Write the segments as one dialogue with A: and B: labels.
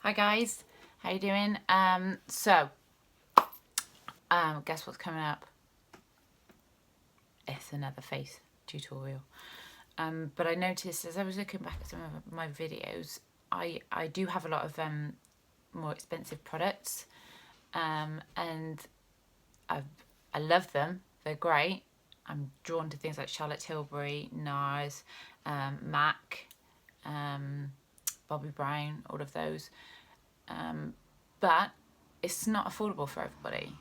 A: Hi guys, how you doing? Guess what's coming up? It's another face tutorial. But I noticed as I was looking back at some of my videos, I do have a lot of more expensive products, and I love them. They're great. I'm drawn to things like Charlotte Tilbury, NARS, MAC, Bobbi Brown, all of those. But it's not affordable for everybody.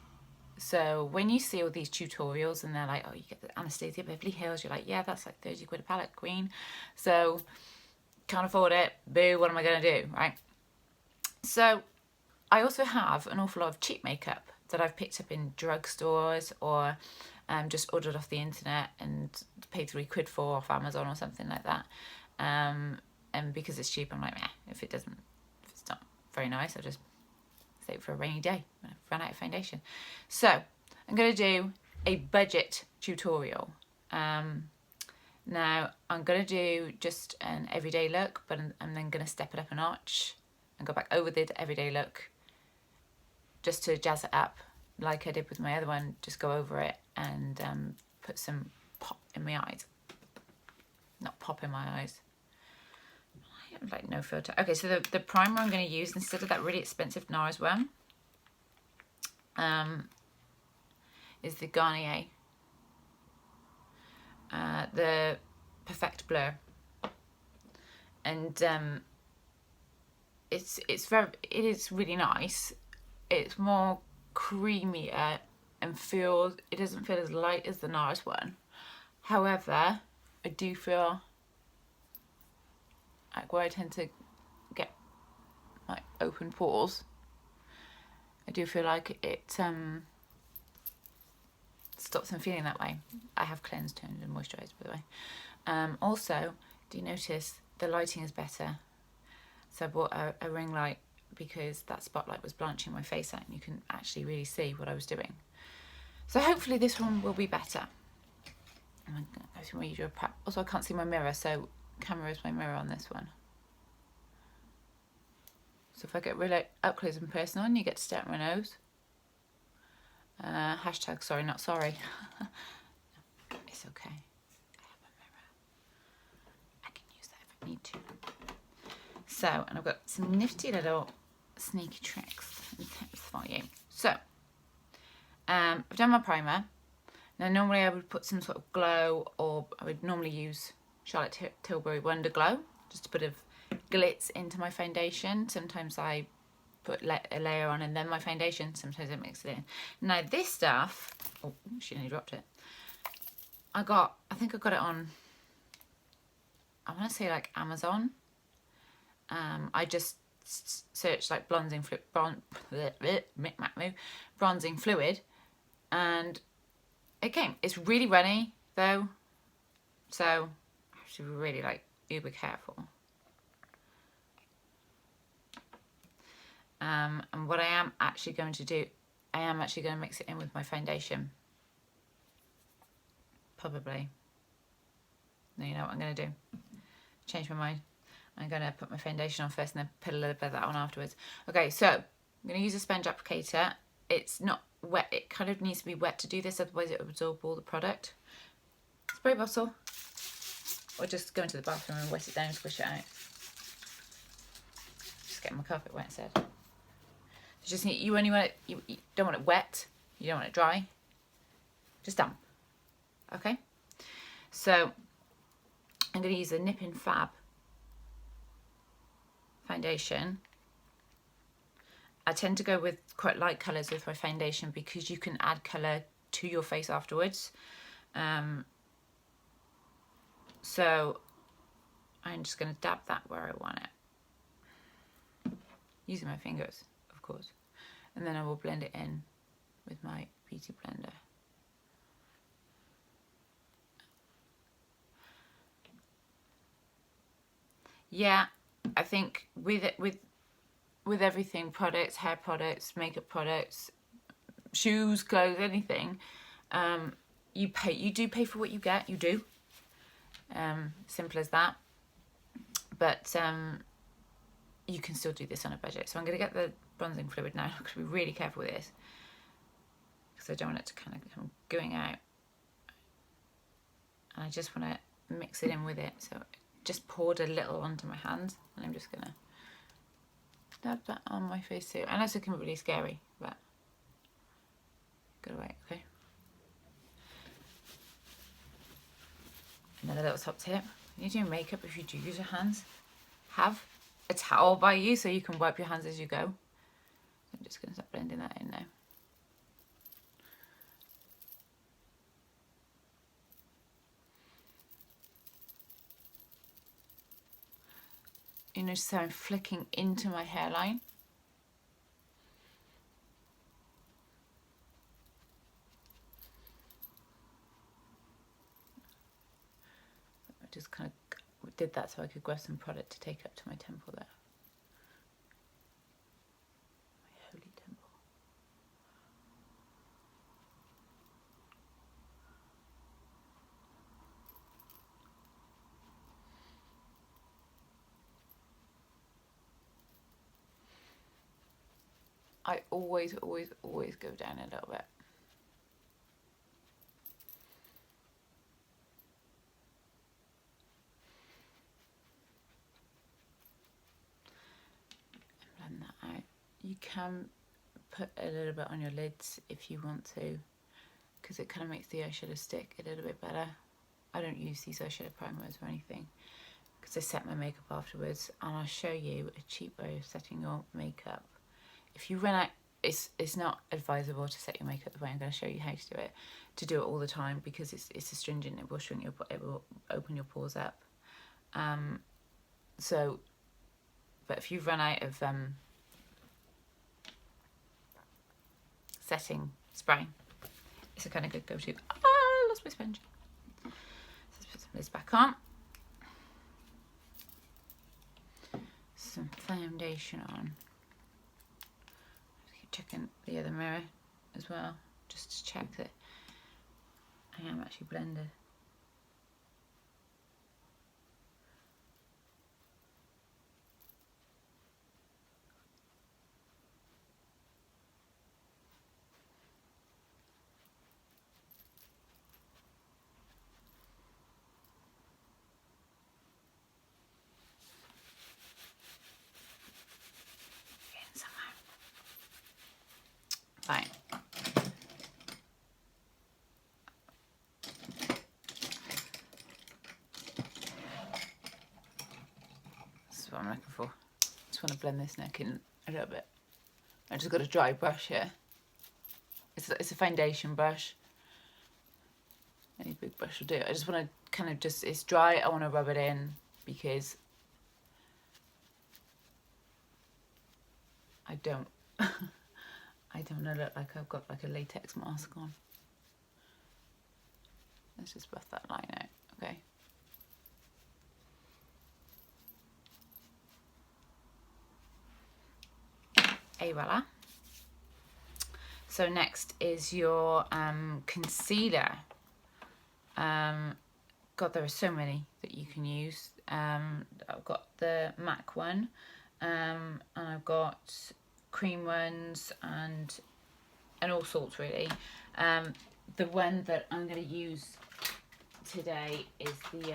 A: So when you see all these tutorials and they're like, oh, you get the Anastasia Beverly Hills, you're like, yeah, that's like 30 quid a palette, queen. So can't afford it. Boo, what am I going to do, right? So I also have an awful lot of cheap makeup that I've picked up in drugstores or just ordered off the internet and paid £3 for off Amazon or something like that. And because it's cheap, I'm like, if it's not very nice, I'll just save it for a rainy day when I've run out of foundation. So I'm going to do a budget tutorial. Now I'm going to do just an everyday look, but I'm then going to step it up a notch and go back over the everyday look just to jazz it up like I did with my other one. Just go over it and put some pop in my eyes. Not pop in my eyes. I have like no filter. Okay, so the primer I'm going to use instead of that really expensive NARS one is the Garnier, the Perfect Blur, and it is really nice. It's more creamier and it doesn't feel as light as the NARS one. However, I do feel like where I tend to get like open pores, I do feel like it stops them feeling that way. I have cleansed, toned and moisturised, by the way. Also, do you notice the lighting is better? So I bought a ring light because that spotlight was blanching my face out and you can actually really see what I was doing. So hopefully this one will be better. I'm going to go through my usual prep. Also, I can't see my mirror, so camera is my mirror on this one. So if I get really up close and personal and you get to stare at my nose. Hashtag sorry, not sorry. It's okay. I have a mirror. I can use that if I need to. So, and I've got some nifty little sneaky tricks and tips for you. So, I've done my primer. Now, normally I would put some sort of glow, or I would normally use Charlotte Tilbury Wonder Glow, just a bit of glitz into my foundation. Sometimes I put a layer on and then my foundation. Sometimes I mix it in. Now this stuff, oh, she nearly dropped it. I think I got it on, I want to say like Amazon. I just searched like bronzing fluid, and it came. It's really runny though, so I have to be really like uber careful. And what I am actually going to do, I am actually going to mix it in with my foundation. Probably. No, you know what I'm going to do? Change my mind. I'm going to put my foundation on first and then put a little bit of that on afterwards. Okay, so I'm going to use a sponge applicator. It's not wet. It kind of needs to be wet to do this, otherwise it will absorb all the product. Spray bottle. Or just go into the bathroom and wet it down and squish it out. Just get my carpet wet instead. Just need, you don't want it wet, you don't want it dry, just damp. Okay, so I'm going to use a Nip and Fab foundation. I tend to go with quite light colours with my foundation because you can add colour to your face afterwards. So I'm just going to dab that where I want it, using my fingers, of course. And then I will blend it in with my beauty blender. Yeah, I think with everything, products, hair products, makeup products, shoes, clothes, anything, you do pay for what you get. You do. Simple as that. But you can still do this on a budget. So I'm going to get the bronzing fluid now. I'm going to be really careful with this because I don't want it to kind of come going out. And I just want to mix it in with it. So just poured a little onto my hands, and I'm just going to dab that on my face too. I know it's looking really scary, but go away, okay. Another little top tip: when you're doing makeup, if you do use your hands, have a towel by you so you can wipe your hands as you go. I'm just going to start blending that in now. You notice how I'm flicking into my hairline. I just kind of did that so I could grab some product to take up to my temple there. My holy temple. I always go down a little bit. And blend that out. You can put a little bit on your lids if you want to, because it kind of makes the eyeshadow stick a little bit better. I don't use these eyeshadow primers or anything because I set my makeup afterwards, and I'll show you a cheap way of setting your makeup. If you run out, it's not advisable to set your makeup the way I'm going to show you how to do it all the time, because it's astringent. It will shrink it will open your pores up. But if you run out of setting spray, it's a kind of good go-to. Ah, I lost my sponge. Let's put some of this back on. Some foundation on. Checking the other mirror as well, just to check that I am actually blended. Fine. This is what I'm looking for. Just want to blend this neck in a little bit. I just got a dry brush here. It's a foundation brush. Any big brush will do. I just want to kind of it's dry. I want to rub it in because I don't want to look like I've got like a latex mask on. Let's just buff that line out, okay? Et voila. So next is your concealer. God, there are so many that you can use. I've got the MAC one, and I've got cream ones and all sorts really. The one that I'm going to use today is the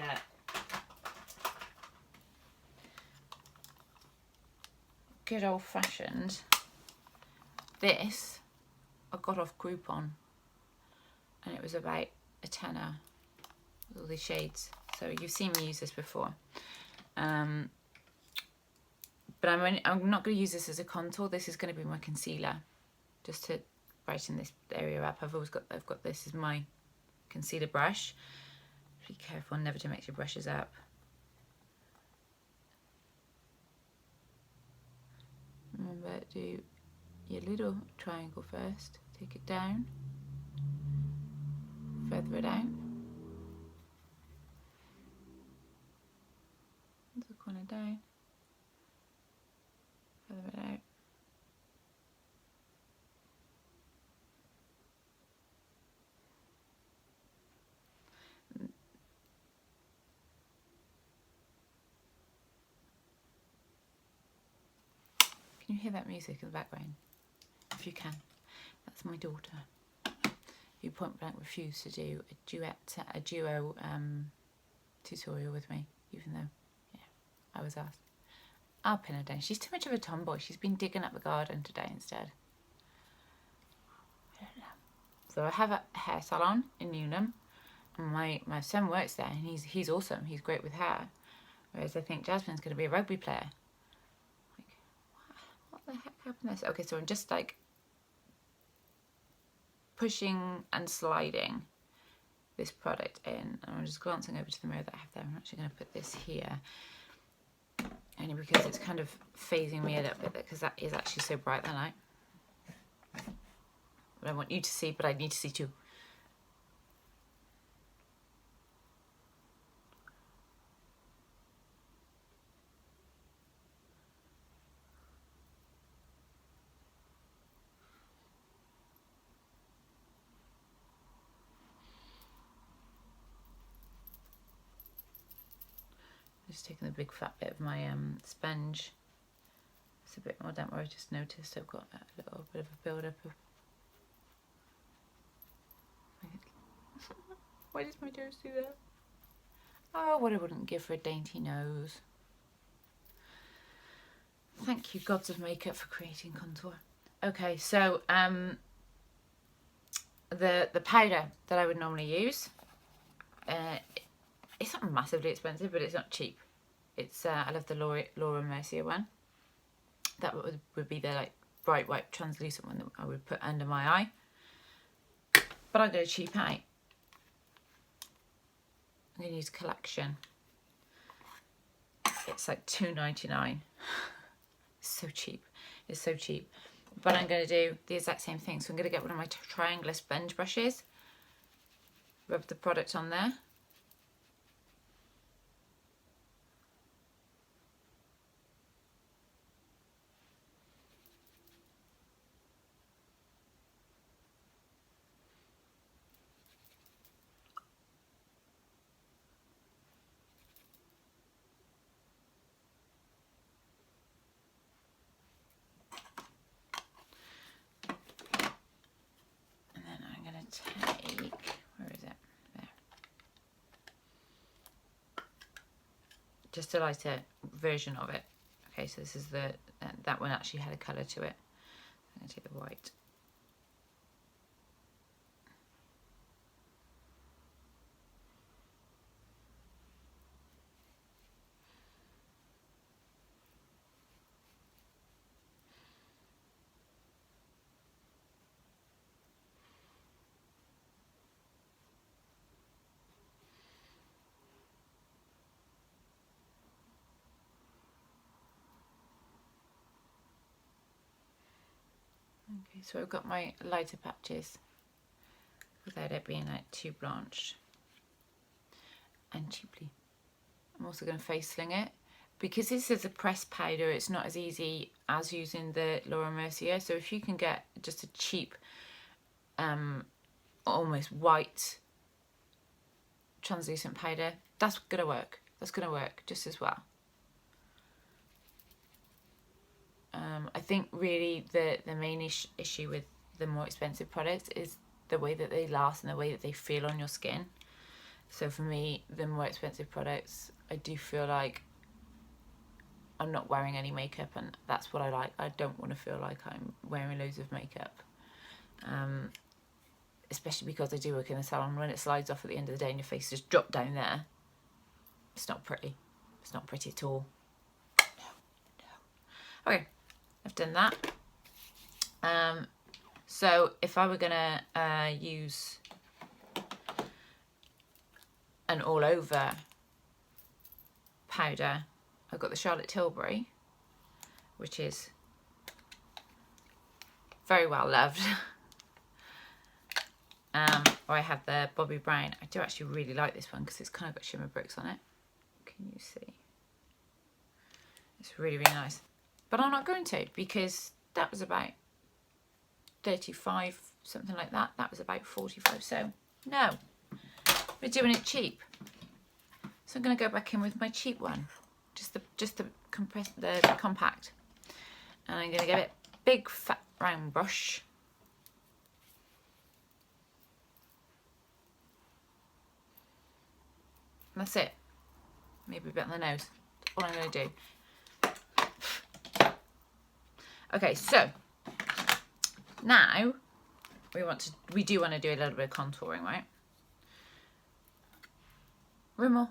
A: good old-fashioned. This I got off Groupon, and it was about a tenner with all these shades. So you've seen me use this before. But I'm not going to use this as a contour. This is going to be my concealer, just to brighten this area up. I've got this as my concealer brush. Be careful never to mix your brushes up. Remember, do your little triangle first. Take it down, feather it out. The corner down, feather it out. Can you hear that music in the background? If you can. That's my daughter, who point blank refused to do a duo tutorial with me, even though, yeah, I was asked. I'll pin her down. She's too much of a tomboy. She's been digging up the garden today instead. I don't know. So I have a hair salon in Newnham, and my son works there, and he's awesome. He's great with hair. Whereas I think Jasmine's going to be a rugby player. Like, what the heck happened this? Okay, so I'm just like pushing and sliding this product in, and I'm just glancing over to the mirror that I have there. I'm actually going to put this here, only because it's kind of phasing me a little bit, because that is actually so bright that light. But I want you to see, but I need to see too. Just taking the big fat bit of my sponge. It's a bit more damp where I just noticed I've got a little bit of a build-up of... Why does my nose do that? Oh, what I wouldn't give for a dainty nose. Thank you, gods of makeup, for creating contour. Okay, so the powder that I would normally use, it's not massively expensive, but it's not cheap. It's I love the Laura Mercier one. That would be the like bright white translucent one that I would put under my eye. But I'm going to cheap out. I'm going to use Collection. It's like $2.99. So cheap. It's so cheap. But I'm going to do the exact same thing. So I'm going to get one of my triangular sponge brushes. Rub the product on there. Take, where is it? There. Just a lighter version of it. Okay, so this is the, that one actually had a colour to it. I'm going to take the white. Okay, so I've got my lighter patches without it being like too blanched and cheaply. I'm also going to face sling it. Because this is a pressed powder, it's not as easy as using the Laura Mercier. So if you can get just a cheap, almost white translucent powder, that's going to work. That's going to work just as well. I think really the main issue with the more expensive products is the way that they last and the way that they feel on your skin. So for me, the more expensive products, I do feel like I'm not wearing any makeup, and that's what I like. I don't want to feel like I'm wearing loads of makeup. Especially because I do work in the salon. When it slides off at the end of the day and your face just drops down there, it's not pretty. It's not pretty at all. No. Okay, I've done that. So if I were gonna use an all over powder, I've got the Charlotte Tilbury, which is very well loved. Or I have the Bobbi Brown. I do actually really like this one because it's kind of got shimmer bricks on it. Can you see? It's really, really nice. But I'm not going to, because that was about 35, something like that. That was about 45. So no, we're doing it cheap. So I'm going to go back in with my cheap one, just the compact. And I'm going to give it a big fat round brush. And that's it. Maybe a bit on the nose. That's all I'm going to do. Okay, so now we do want to do a little bit of contouring, right? Rimmel.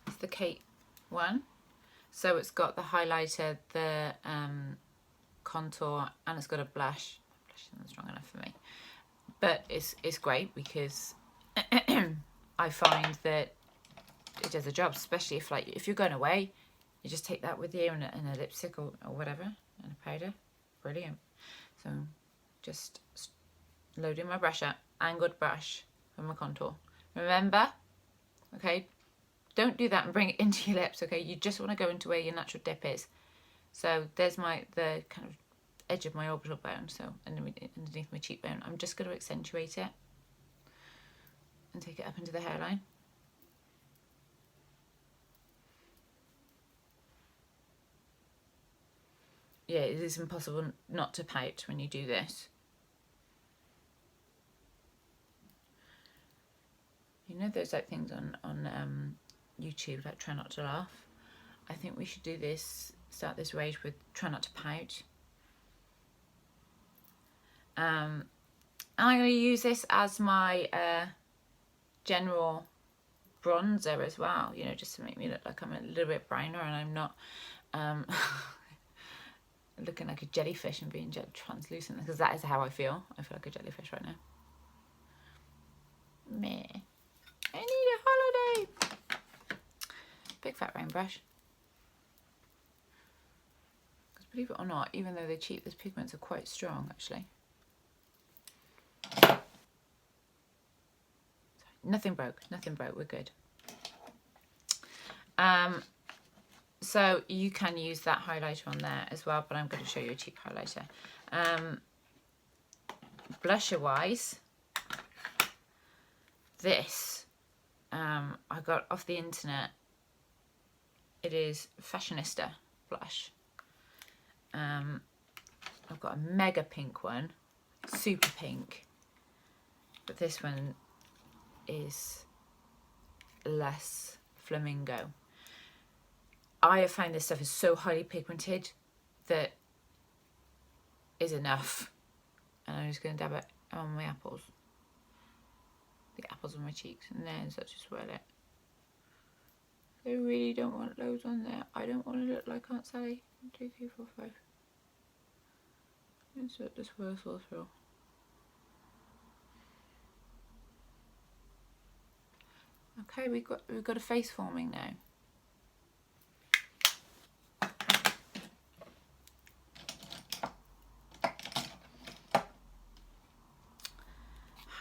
A: It's the Kate one. So it's got the highlighter, the contour, and it's got a blush. Blush isn't strong enough for me, but it's great because I find that it does the job, especially if you're going away, you just take that with you and a lipstick or whatever and a powder. Brilliant. So just loading my brush up, angled brush for my contour. Remember, okay, don't do that and bring it into your lips, okay? You just want to go into where your natural dip is. So there's the kind of edge of my orbital bone, so underneath my cheekbone. I'm just going to accentuate it and take it up into the hairline. Yeah, it is impossible not to pout when you do this. You know those like things on YouTube, like try not to laugh? I think we should do this, start this rage with try not to pout. And I'm going to use this as my general bronzer as well, you know, just to make me look like I'm a little bit browner and I'm not looking like a jellyfish and being translucent, because that is how I feel. I feel like a jellyfish right now. Meh. I need a holiday. Big fat round brush. Because believe it or not, even though they're cheap, these pigments are quite strong actually. Sorry, nothing broke, we're good. So you can use that highlighter on there as well, but I'm going to show you a cheap highlighter. Blusher wise, this I got off the internet. It is Fashionista blush. I've got a mega pink one, super pink, but this one is less flamingo. I have found this stuff is so highly pigmented that is enough. And I'm just going to dab it on my apples. The apples on my cheeks, and then so just swirl it. I really don't want loads on there. I don't want to look like Aunt Sally. 1, 2, 3, 4, 5. Insert the swirl through. Okay, we've got a face forming now.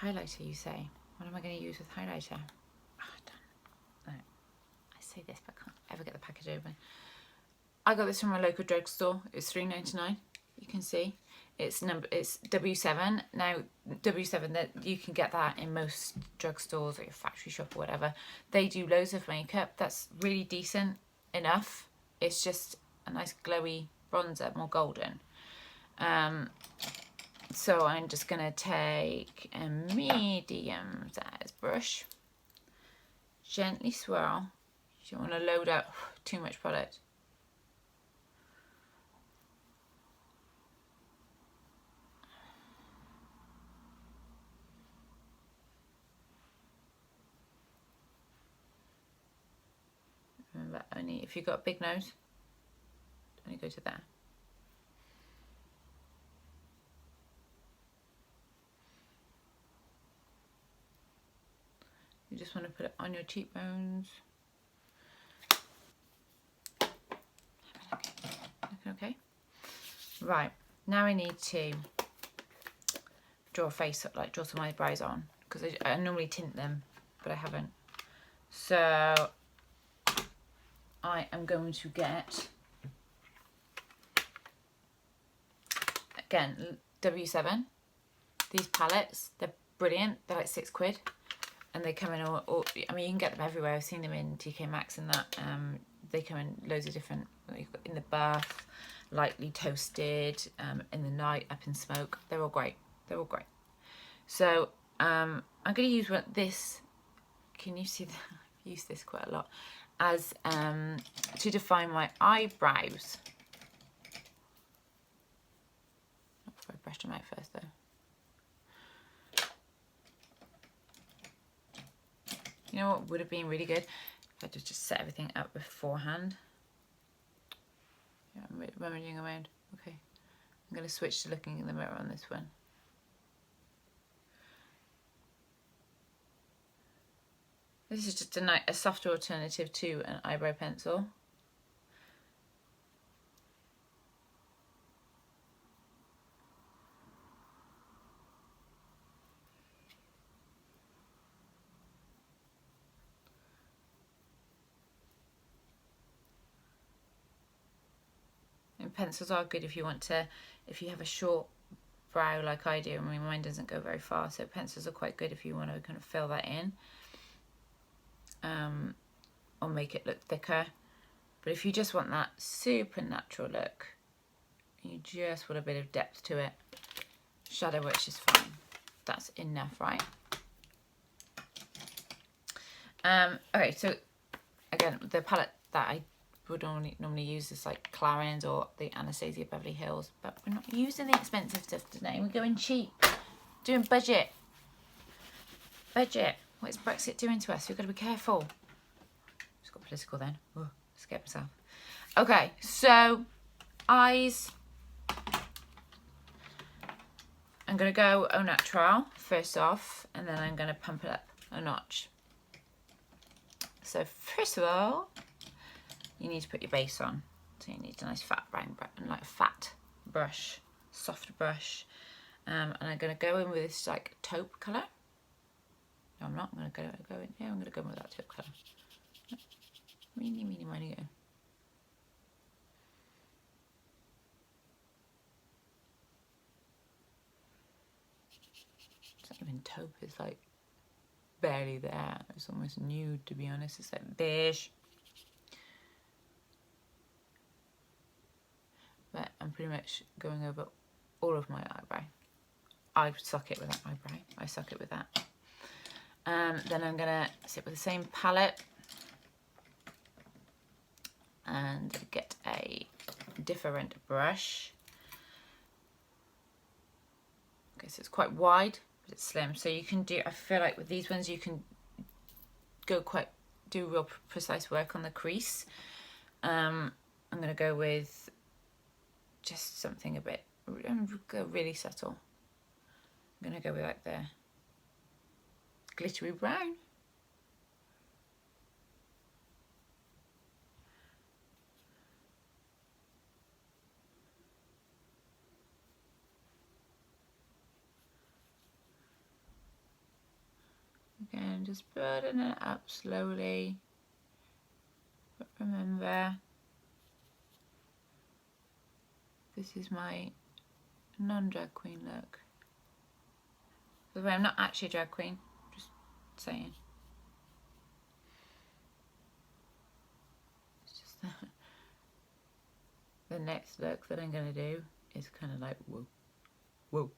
A: Highlighter, you say? What am I going to use with highlighter? No. I say this, but I can't ever get the package open. I got this from my local drugstore. It's $3.99. You can see it's W7. Now W7, that you can get that in most drugstores or your factory shop or whatever. They do loads of makeup. That's really decent enough. It's just a nice glowy bronzer, more golden. So I'm just going to take a medium size brush, gently swirl. You don't want to load up too much product. Remember, only if you've got a big nose, only go to there. You just want to put it on your cheekbones. Okay. Right, now I need to draw a face up, like draw some eyebrows on, because I normally tint them, but I haven't. So I am going to get, again, W7. These palettes, they're brilliant. They're like £6. And they come in all, I mean, you can get them everywhere. I've seen them in TK Maxx and that. They come in loads of different, in the bath. lightly toasted in the night up in smoke. They're all great. They're all great. So I'm going to use this. Can you see that? I've used this quite a lot as to define my eyebrows. I brushed them out first though. You know what would have been really good? If I just set everything up beforehand. Yeah, I'm rummaging around. Okay. I'm going to switch to looking in the mirror on this one. This is just a softer alternative to an eyebrow pencil. And pencils are good if you want to, if you have a short brow like I do. I mean, mine doesn't go very far, so pencils are quite good if you want to kind of fill that in. Or make it look thicker. But if you just want that super natural look, you just want a bit of depth to it, shadow works just fine. That's enough, right? Okay, so again, the palette that I would normally use is like Clarins or the Anastasia Beverly Hills, but we're not using the expensive stuff today. We're going cheap, doing budget. Budget. What is Brexit doing to us? We've got to be careful. Just got political then. Oh, scared myself. Okay, so eyes. I'm going to go au naturel first off, and then I'm going to pump it up a notch. So first of all, you need to put your base on. So you need a nice fat brown brush, like a fat brush, soft brush. And I'm going to go in with this like taupe colour. No, I'm not. I'm going to go in. Yeah, I'm going to go in with that taupe colour. Meeny, meeny, miny, go. It's not even taupe. It's like barely there. It's almost nude, to be honest. It's like beige. But I'm pretty much going over all of my eyebrow. I suck it with that eyebrow. I suck it with that. Then I'm gonna sit with the same palette and get a different brush. Okay, so it's quite wide, but it's slim. So you can do, I feel like with these ones you can do real precise work on the crease. I'm gonna go with just something a bit, go really subtle. I'm gonna go with like the glittery brown. Again, just building it up slowly. But remember, this is my non-drag queen look. By the way, I'm not actually a drag queen, just saying. It's just the next look that I'm going to do is kind of like, whoa, whoa.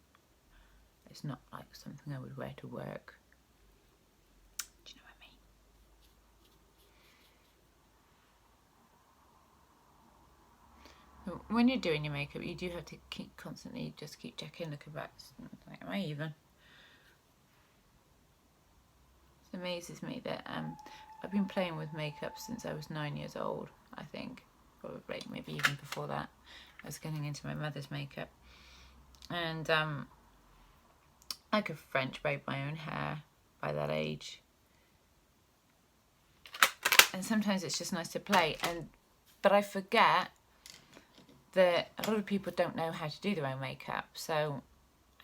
A: It's not like something I would wear to work. Do you know what I mean? When you're doing your makeup, you do have to constantly keep checking, looking back. Like, am I even? It amazes me that I've been playing with makeup since I was 9 years old, I think. Probably, maybe even before that. I was getting into my mother's makeup. And I could French braid my own hair by that age. And sometimes it's just nice to play. But I forget that a lot of people don't know how to do their own makeup. So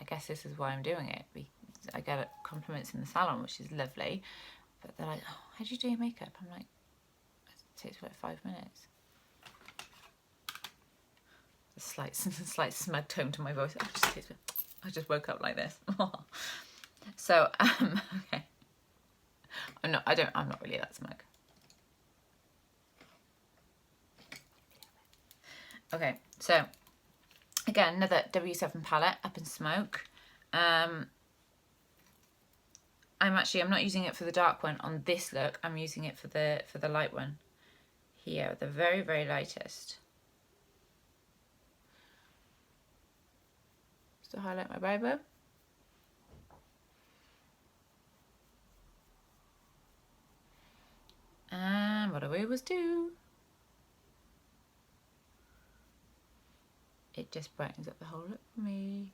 A: I guess this is why I'm doing it. I get compliments in the salon, which is lovely. But they're like, oh, how do you do your makeup? I'm like, it takes like 5 minutes. A slight smug tone to my voice. I just woke up like this. So, okay. I'm not really that smug. Okay, So again, another W7 palette, Up in Smoke. I'm not using it for the dark one on this look. I'm using it for the light one here, the very, very lightest. Just to highlight my brow. And what I always do, it just brightens up the whole look for me.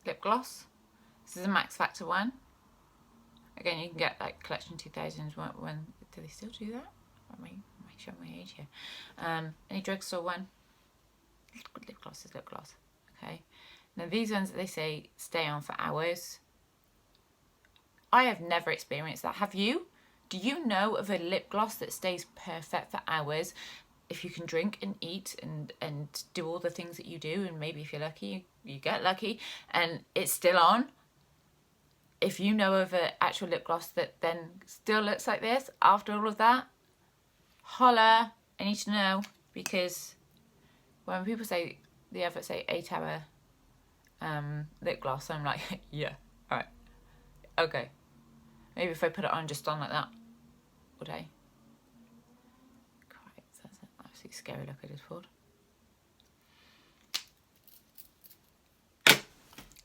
A: Lip gloss. This is a Max Factor one. Again, you can get like Collection 2000s. When do they still do that? I mean, make sure my age here. Any drugstore one. Lip gloss is lip gloss. Okay. Now these ones, they say stay on for hours. I have never experienced that. Have you? Do you know of a lip gloss that stays perfect for hours? If you can drink and eat and do all the things that you do, and maybe if you're lucky, you get lucky, and it's still on. If you know of an actual lip gloss that then still looks like this after all of that, holla, I need to know, because when people say, the adverts say 8 hour lip gloss, I'm like, yeah, all right, okay. Maybe if I put it on just on like that, would I? Christ, that's an absolutely scary look I just pulled.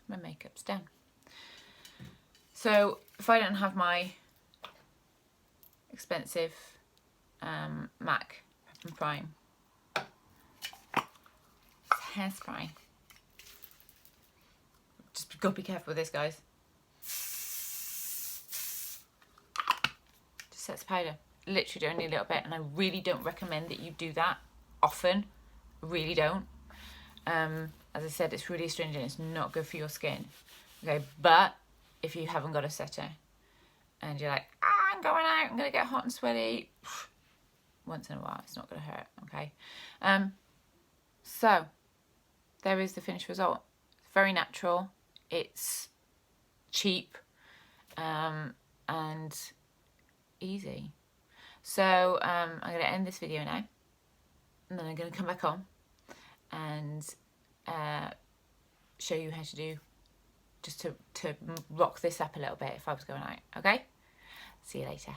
A: My makeup's done. So if I don't have my expensive MAC Prep and Prime, it's Hairspray. Just gotta be careful with this, guys. Just sets powder. Literally only a little bit, and I really don't recommend that you do that often. Really don't. As I said, it's really astringent. It's not good for your skin. Okay, but if you haven't got a setter and you're like, I'm going out, I'm going to get hot and sweaty, once in a while, it's not going to hurt, okay? So, there is the finished result. It's very natural, it's cheap, and easy. So, I'm going to end this video now, and then I'm going to come back on and show you how to do, just to rock this up a little bit if I was going out, okay? See you later.